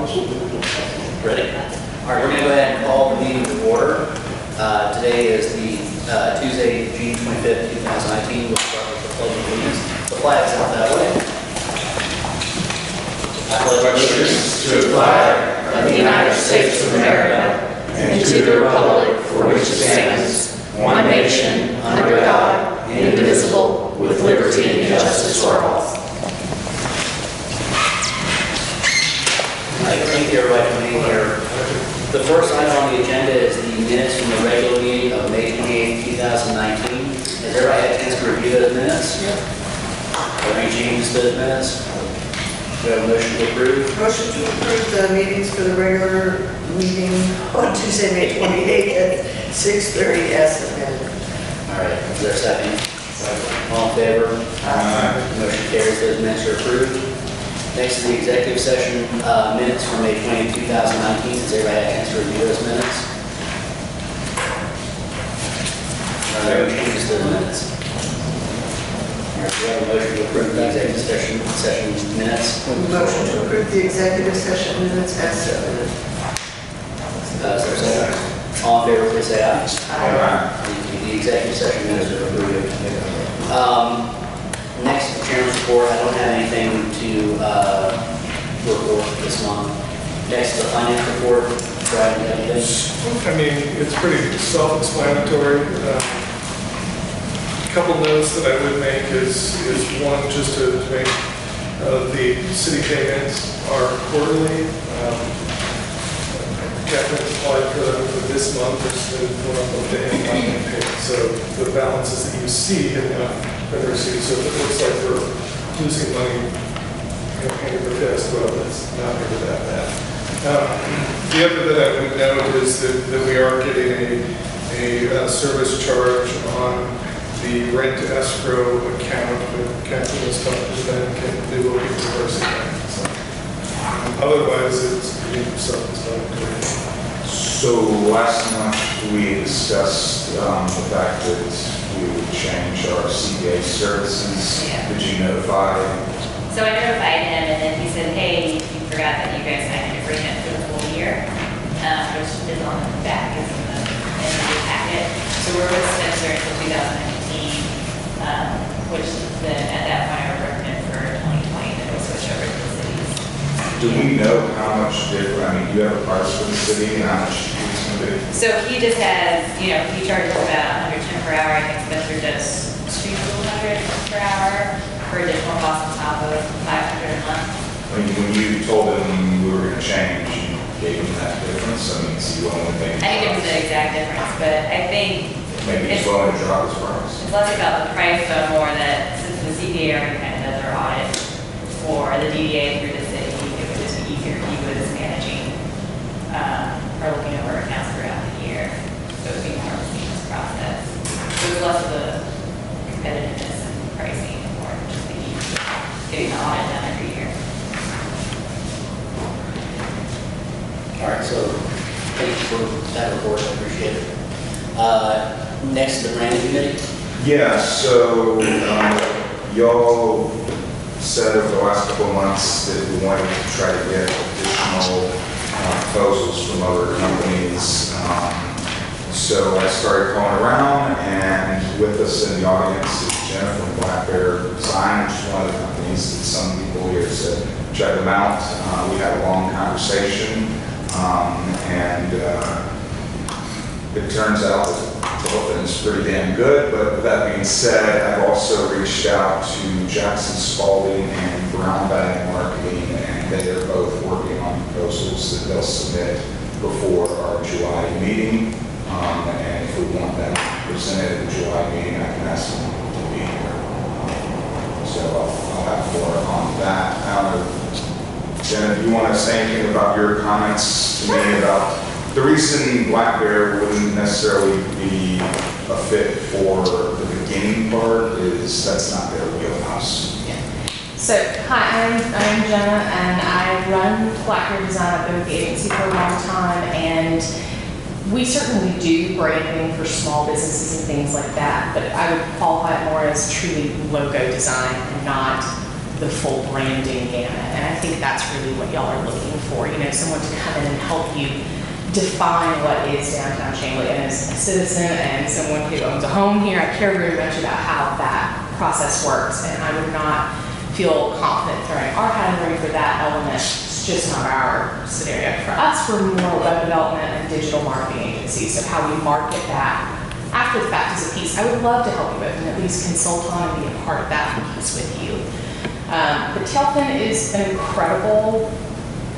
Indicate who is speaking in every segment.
Speaker 1: Ready? All right, we're going to go ahead and call the meeting to order. Today is the Tuesday, June 25th, 2019. We'll start with the pledge of allegiance. The flag's out that way. I pledge allegiance
Speaker 2: To the flag of the United States of America and to the republic for which it stands, one nation, under God, indivisible, with liberty and justice for all.
Speaker 1: Thank you, everybody, for being here. The first item on the agenda is the minutes from the regular meeting of May 28, 2019. Has everybody had a chance to review those minutes? Yeah. Are there any changes to those minutes? Do we have a motion to approve?
Speaker 3: Motion to approve the meetings for the regular meeting on Tuesday, May 28th at 6:30 as amended.
Speaker 1: All right, is there a second? All in favor? Motion carries, those minutes are approved. Next is the executive session minutes from May 20, 2019. Has everybody had a chance to review those minutes? Are there any changes to the minutes? All right, do we have a motion to approve the executive session minutes?
Speaker 3: Motion to approve the executive session minutes as submitted.
Speaker 1: Is there a second? All in favor, please say aye.
Speaker 3: Aye.
Speaker 1: The executive session minutes are approved. Next, the chairman's report. I don't have anything to report this month. Next, the finance report. Brad, you have anything?
Speaker 4: I mean, it's pretty self-explanatory. A couple notes that I would make is one, just to make the city payments are quarterly. Catherine's applied for them for this month, which is the month of the end payment. So the balances that you see have not been received. So if it looks like we're losing money, hand over fist, well, that's not really that bad. The other that I would note is that we are getting a service charge on the rent escrow account that Catherine was talking about. They will be reversing that. So, otherwise, it's pretty self-explanatory.
Speaker 2: So last month we discussed the fact that we would change our CDDA services.
Speaker 5: Yeah.
Speaker 2: Did you notify?
Speaker 5: So I notified him, and then he said, hey, you forgot that you guys signed an agreement for the full year, which is on the back is in the packet. So we're with Spencer until 2019, which then at that point I would recommend for 2020 that we switch over to the cities.
Speaker 2: Do we know how much different, I mean, do you have a price for the city and how much it's going to be?
Speaker 5: So he just has, he charges about 110 per hour. I think Spencer does 200 per hour for additional cost on top of 500 a month.
Speaker 2: When you told them we were going to change, you gave them that difference, I mean, so you only think.
Speaker 5: I think it was the exact difference, but I think
Speaker 2: Maybe he's willing to drop his price.
Speaker 5: it's less about the price, but more that since the CDDA already kind of does their audit for the DDA through the city, it would just be easier if he was managing or looking over accounts throughout the year. So it would be more of a seamless process. So it was less of the competitiveness and pricing and more just the getting the audit done every year.
Speaker 1: All right, so thank you for that report. I appreciate it. Next, the branding committee.
Speaker 2: Yeah, so y'all said over the last couple of months that we wanted to try to get additional proposals from other companies. So I started calling around, and with us in the audience is Jennifer from Black Bear Design, which is one of the companies that some people here said check them out. We had a long conversation, and it turns out that both is pretty damn good. But with that being said, I've also reached out to Jackson Spalding and Brown Bag Marketing, and they are both working on proposals that they'll submit before our July meeting. And if we want them presented at the July meeting, I can ask them to be here. So I'll have more on that. Jenna, do you want to say anything about your comments to me about the reason Black Bear wouldn't necessarily be a fit for the beginning part is that's not their wheelhouse.
Speaker 6: So, hi, I'm Jenna, and I run Black Bear Design. I've been with the agency for a long time, and we certainly do branding for small businesses and things like that, but I would qualify it more as truly logo design and not the full branding gamut. And I think that's really what y'all are looking for, someone to come in and help you define what is downtown Chamblee. And as a citizen and someone who owns a home here, I care very much about how that process works. And I would not feel confident throwing our hat in the ring for that element. It's just not our scenario. For us, we're more web development and digital marketing agencies. So how we market that after the fact is a piece I would love to help you with and at least consult on and be a part of that piece with you. But Telfin is an incredible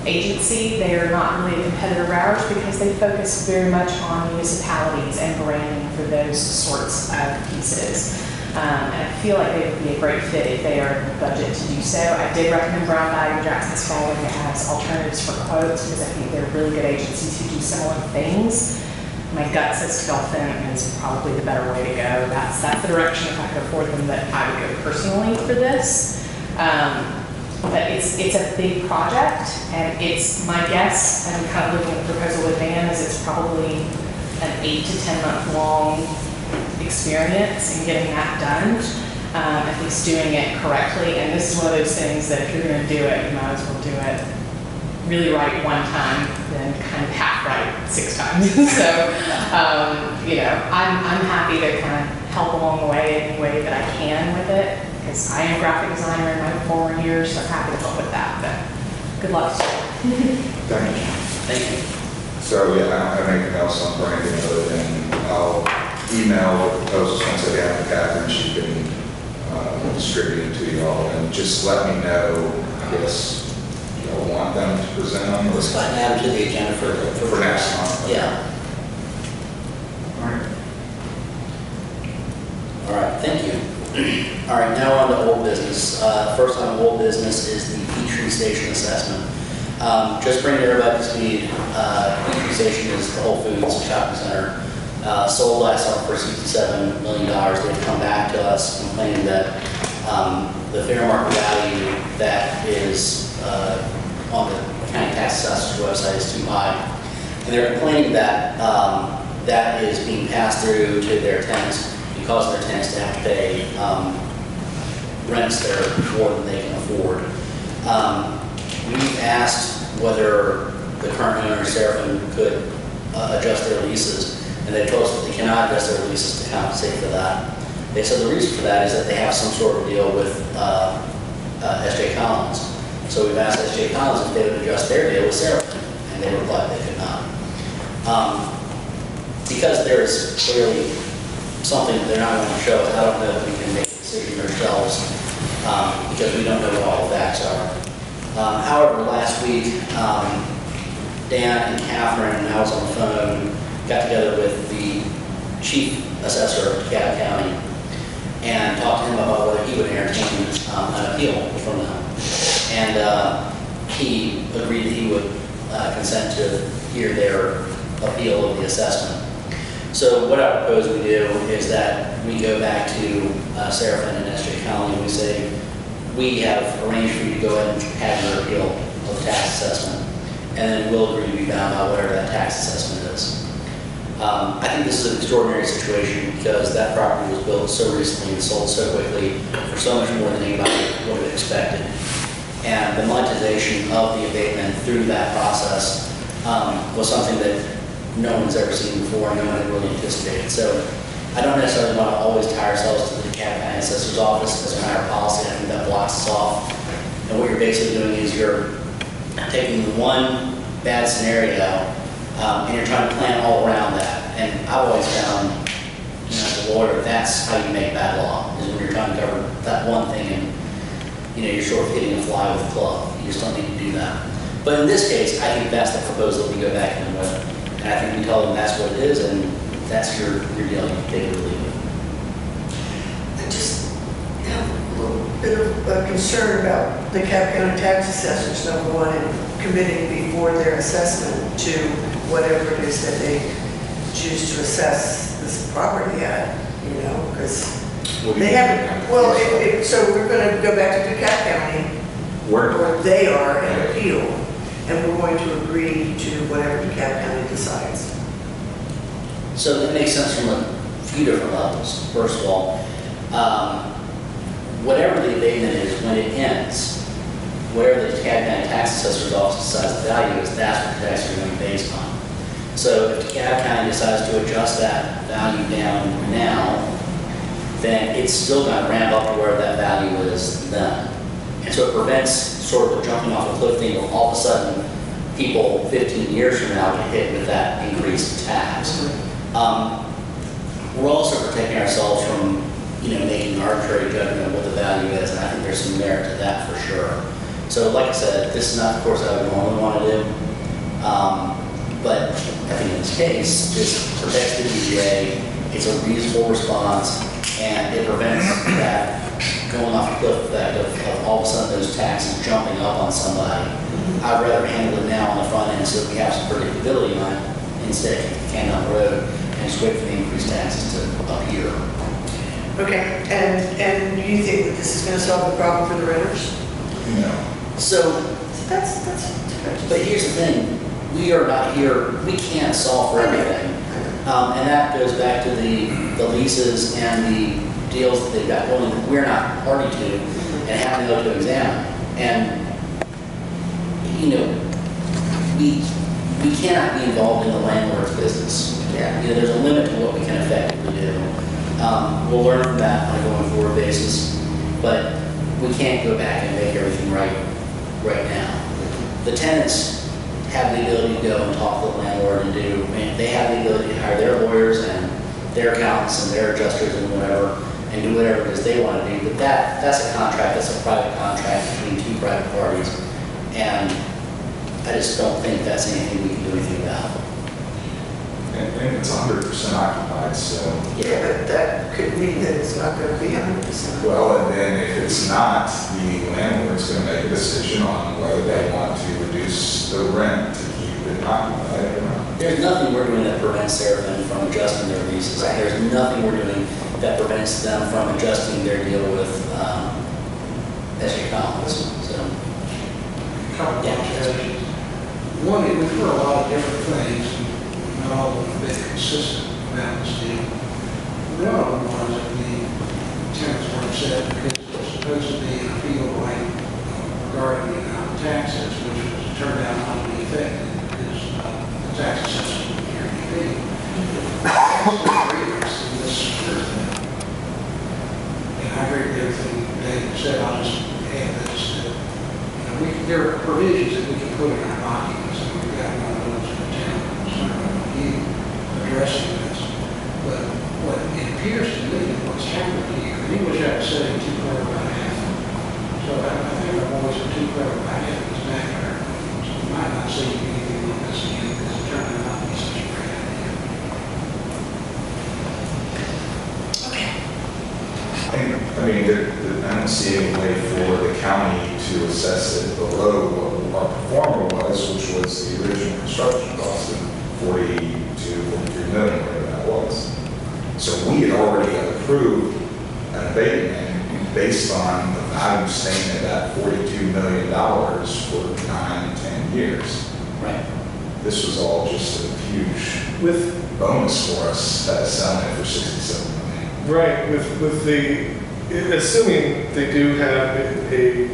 Speaker 6: agency. They are not really a competitor of ours because they focus very much on municipalities and branding for those sorts of pieces. And I feel like they would be a great fit if they are in the budget to do so. I did recommend Brown Bag and Jackson's Falling as alternatives for quotes because I think they're really good agencies who do similar things. My gut says Telfin is probably the better way to go. That's the direction, if I could afford them, that I would go personally for this. But it's a big project, and it's my guess, and I'm kind of looking at the proposal with Dan, is it's probably an 8 to 10 month long experience in getting that done, at least doing it correctly. And this is one of those things that if you're going to do it, you might as well do it really right one time, then kind of half right 6 times. So, I'm happy to kind of help along the way any way that I can with it, because I am a graphic designer in my former years, so I'm happy to help with that. But good luck to you.
Speaker 2: Thank you.
Speaker 1: Thank you.
Speaker 2: So, yeah, I don't have anything else on branding other than I'll email the proposals once I get to Catherine. She can distribute it to you all, and just let me know, I guess, y'all want them to present them?
Speaker 1: Let's go ahead and add them to the agenda
Speaker 2: For next month.
Speaker 1: Yeah.
Speaker 2: All right.
Speaker 1: All right, thank you. All right, now on to old business. First on old business is the Peachtree Station assessment. Just bringing everybody to speed, Peachtree Station is the Whole Foods shopping center. Sold last summer for $67 million. They've come back to us complaining that the fair market value that is on the county tax assessor's website is too high. And they're complaining that that is being passed through to their tenants, because their tenants to have to pay rents that are more than they can afford. We've asked whether the current owner, Seraphim, could adjust their leases, and they told us that they cannot adjust their leases to compensate for that. They said the reason for that is that they have some sort of deal with S.J. Collins. So we've asked S.J. Collins if they would adjust their deal with Seraphim, and they replied they could not. Because there is clearly something that they're not going to show us, I don't know that we can make a decision ourselves, because we don't know what all the facts are. However, last week, Dan and Catherine and I was on the phone, got together with the chief assessor of DeKalb County and talked to him about whether he would entertain an appeal from them. And he agreed that he would consent to hear their appeal of the assessment. So what I propose we do is that we go back to Seraphim and S.J. Connolly and we say, we have arranged for you to go ahead and have your appeal of the tax assessment, and then we'll agree to be bound by whatever that tax assessment is. I think this is an extraordinary situation because that property was built so recently and sold so quickly for so much more than anybody would have expected. And the monetization of the abatement through that process was something that no one's ever seen before, no one had really anticipated. So I don't necessarily want to always tie ourselves to the DeKalb County Assessor's Office as a matter of policy. I think that blocks us off. And what you're basically doing is you're taking one bad scenario and you're trying to plan all around that. And I've always found, as a lawyer, that's how you make bad law, is when you're trying to cover that one thing and you're sort of hitting a fly with a club. You just don't need to do that. But in this case, I think that's the proposal we go back in with. And I think we tell them that's what it is, and that's your deal. You can take it or leave it.
Speaker 3: I just have a little bit of a concern about the DeKalb County tax assessors, number one, and committing before their assessment to whatever it is that they choose to assess this property at, because they haven't, well, so we're going to go back to DeKalb County, where they are, and appeal, and we're going to agree to whatever DeKalb County decides.
Speaker 1: So that makes sense from a few different levels. First of all, whatever the abatement is, when it ends, whatever the DeKalb County Tax Assessor's Office decides the value is, that's what the taxes are going to be based on. So if DeKalb County decides to adjust that value down now, then it's still going to ramp up to where that value is then. And so it prevents sort of jumping off a cliff thing where all of a sudden people 15 years from now get hit with that increased tax. We're also protecting ourselves from, making an arbitrary judgment of what the value is, and I think there's some merit to that for sure. So like I said, this is not, of course, I would normally want to do. But I think in this case, this protects the DDA, it's a reasonable response, and it prevents that going off a cliff effect of all of a sudden those taxes jumping up on somebody. I'd rather handle it now on the front end so that we have some predictability on it instead of kicking the can down the road and just wait for the increased taxes to appear.
Speaker 3: Okay, and you think that this is going to solve the problem for the renters?
Speaker 2: No.
Speaker 1: So,
Speaker 3: That's
Speaker 1: but here's the thing, we are not here, we can't solve for everything. And that goes back to the leases and the deals that they've got going that we're not party to and have to go to examine. And, we cannot be involved in the landlord's business.
Speaker 3: Yeah.
Speaker 1: There's a limit to what we can effectively do. We'll learn from that on a going forward basis, but we can't go back and make everything right now. The tenants have the ability to go and talk to the landlord and they have the ability to hire their lawyers and their accountants and their adjusters and whatever, and do whatever it is they want to do. But that's a contract, that's a private contract between two private parties. And I just don't think that's anything we can do anything about.
Speaker 2: And it's 100% occupied, so.
Speaker 3: Yeah, but that could mean that it's not going to be 100%.
Speaker 2: Well, and then if it's not, the landlord's going to make a decision on whether they want to reduce the rent to keep it occupied or not.
Speaker 1: There's nothing we're doing that prevents Seraphim from adjusting their leases.
Speaker 3: Right.
Speaker 1: There's nothing we're doing that prevents them from adjusting their deal with SJ Collins. So,
Speaker 7: Couple of
Speaker 1: Yeah.
Speaker 7: observations. One, we've heard a lot of different things, and not all of them have been consistent about this deal. One of them was that the tenants were upset because it was supposed to be a field right regarding the taxes, which was turned out not to be effective because the tax assessment was guaranteed. And I agree with everything David said. I'll just add this, that there are provisions that we can put in our documents, and we've got one of those in the town, you addressing this. But what it appears to me, what's happening here, in English I would say 2 quarter by half. So I think I've always been 2 quarter by half is back there. So we might not see anything like this again, because it turned out not to be such a great idea.
Speaker 2: I don't see any way for the county to assess it below what our performer was, which was the original construction cost of 40 to 43 million, whatever that was. So we had already approved an abatement based on the value staying at that $42 million for 9 to 10 years.
Speaker 1: right.
Speaker 2: This was all just a huge
Speaker 4: With,
Speaker 2: bonus for us, selling it for 67 million.
Speaker 4: right, with assuming they do have a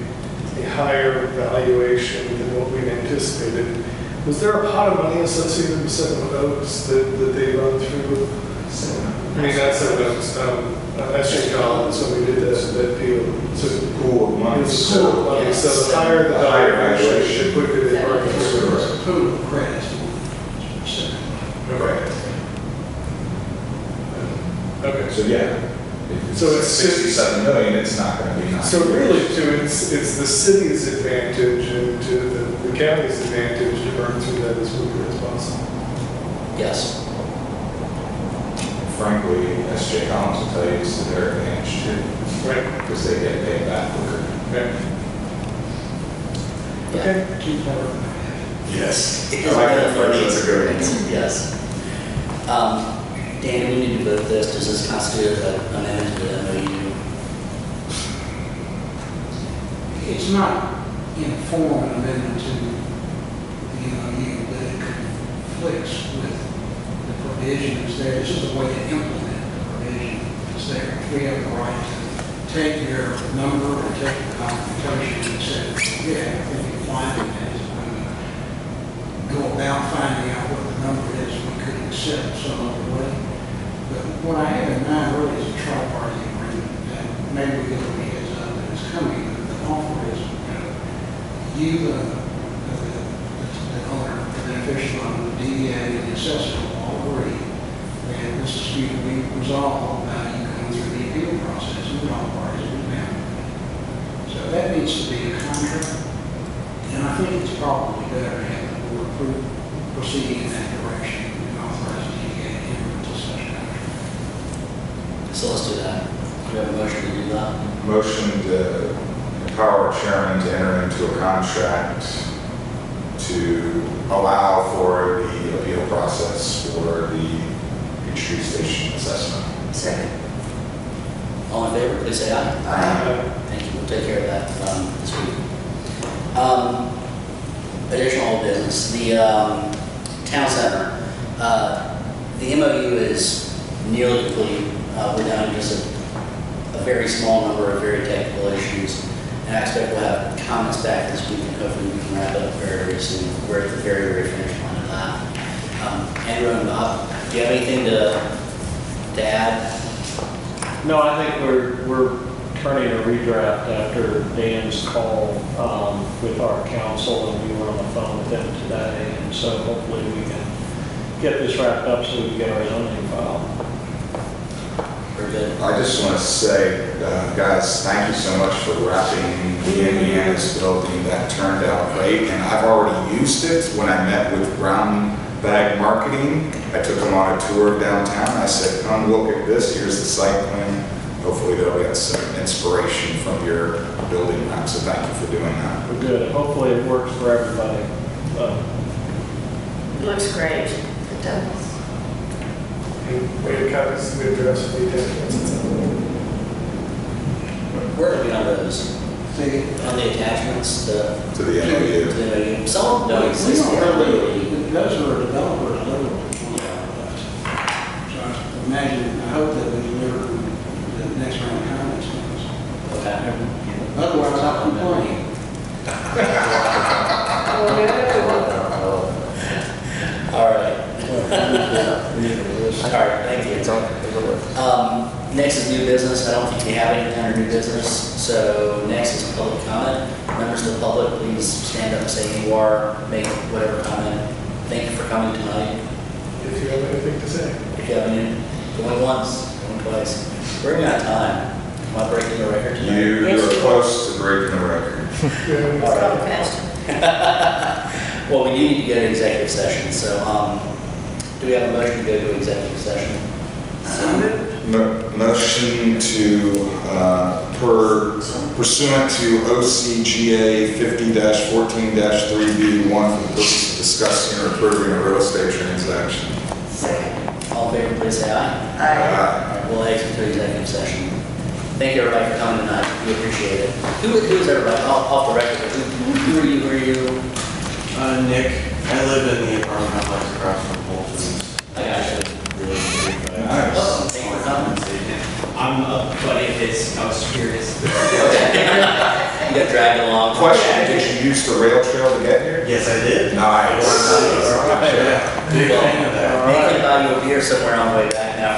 Speaker 4: higher valuation than what we anticipated, was there a pot of money associated with Seven Oaks that they run through? I mean, that's Seven Oaks, SJ Collins, so we did that deal. So
Speaker 2: Pool of money.
Speaker 4: it's a pool of money, so the higher the valuation, the quicker they work through it.
Speaker 7: So total credits.
Speaker 4: Okay. Okay.
Speaker 2: So yeah, if
Speaker 4: So it's
Speaker 2: 67 million, it's not going to be 9.
Speaker 4: So really, too, it's the city's advantage and to the county's advantage to burn through that as quickly as possible.
Speaker 1: Yes.
Speaker 2: Frankly, SJ Collins will tell you it's to their advantage too,
Speaker 4: Right.
Speaker 2: because they get paid back quicker.
Speaker 4: Okay.
Speaker 1: Yeah.
Speaker 4: Okay.
Speaker 7: Keep that.
Speaker 2: Yes.
Speaker 1: It is
Speaker 2: That's a good one.
Speaker 1: Yes. Dan, we need to vote this. Does this constitute an amendment to the MOU?
Speaker 7: It's not in form an amendment to the MOU, but it conflicts with the provisions there. This is a way to implement the provision that's there. We have the right to take your number or take the computation and say, yeah, I think you're finding that when we go about finding out what the number is, we could accept some other way. But what I have in mind really is a tri-party agreement, and maybe we get a heads up that it's coming. The offer is, you, the owner, the beneficial owner, the DDA, and the assessor will all agree that this dispute will be resolved by you going through the appeal process, and all parties will be bound. So that needs to be a contract, and I think it's probably better to have the board proceed in that direction and authorize the DDA to enter into such a contract.
Speaker 1: So let's do that. Do we have a motion to do that?
Speaker 2: Motion to empower chairman to enter into a contract to allow for the appeal process for the Peachtree Station assessment.
Speaker 3: Second.
Speaker 1: All in favor, please say aye.
Speaker 3: Aye.
Speaker 1: Thank you, we'll take care of that this week. Additional old business, the town center. The MOU is nearly complete. We're down to just a very small number of very technical issues. And I expect we'll have comments back this week, and hopefully we can wrap it up very soon. We're at the very, very finish line of that. Andrew and Bob, do you have anything to add?
Speaker 8: No, I think we're turning a redraft after Dan's call with our council, and we were on the phone with them today. And so hopefully we can get this wrapped up so we can get our zoning file.
Speaker 1: Very good.
Speaker 2: I just want to say, guys, thank you so much for wrapping the Indiana's building. That turned out great, and I've already used it when I met with Brown Bag Marketing. I took them on a tour downtown. I said, come look at this. Here's the site plan. Hopefully they'll get some inspiration from your building map. So thank you for doing that.
Speaker 8: We're good. Hopefully it works for everybody.
Speaker 3: It looks great. It does.
Speaker 4: Way to copies to address the attachments.
Speaker 1: Where are we on those?
Speaker 7: See,
Speaker 1: On the attachments,
Speaker 2: To the MOU.
Speaker 1: to the MOU? Some of them don't
Speaker 7: we
Speaker 1: exist
Speaker 7: don't
Speaker 1: yet
Speaker 7: really,
Speaker 1: legally.
Speaker 7: those are developers, literally. So I imagine, I hope that we deliver the next round of comments.
Speaker 1: Okay.
Speaker 7: Otherwise, I'll complain.
Speaker 1: All right. All right, thank you. Next is new business. I don't think we have anything under new business. So next is public comment. Members of the public, please stand up and say who you are, make whatever comment. Thank you for coming tonight.
Speaker 4: If you have anything to say.
Speaker 1: If you have any, going once, going twice. We're running out of time. Am I breaking the record tonight?
Speaker 2: You're close to breaking the record.
Speaker 1: All right. Well, we do need to go to executive session, so do we have a motion to go to executive session?
Speaker 2: Motion to, pursuant to OCGA 50-14-3B1 for the purpose of discussing or approving a real estate transaction.
Speaker 3: Second.
Speaker 1: All in favor, please say aye.
Speaker 3: Aye.
Speaker 1: All right, we'll exit to executive session. Thank you, everybody, for coming tonight. We appreciate it. Who is everybody? Off the record, who are you? Who are you?
Speaker 9: Nick, I live in the apartment complex across from Bolton's.
Speaker 1: I got you.
Speaker 9: Really good.
Speaker 1: Oh, thank you for coming.
Speaker 9: I'm a buddy of his, I was curious.
Speaker 1: Okay. You got dragged along.
Speaker 2: Question, did you use the rail trail to get here?
Speaker 9: Yes, I did.
Speaker 2: Nice.
Speaker 9: Yeah, big fan of that.
Speaker 1: Thinking about you a beer somewhere on the way back now.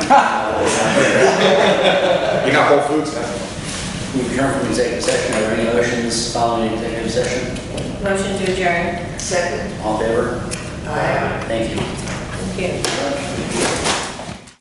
Speaker 2: You got Whole Foods now.
Speaker 1: We return from executive session. Are there any motions following executive session?
Speaker 5: Motion to adjourn.
Speaker 3: Second.
Speaker 1: All in favor?
Speaker 3: Aye.
Speaker 1: Thank you.
Speaker 5: Thank you.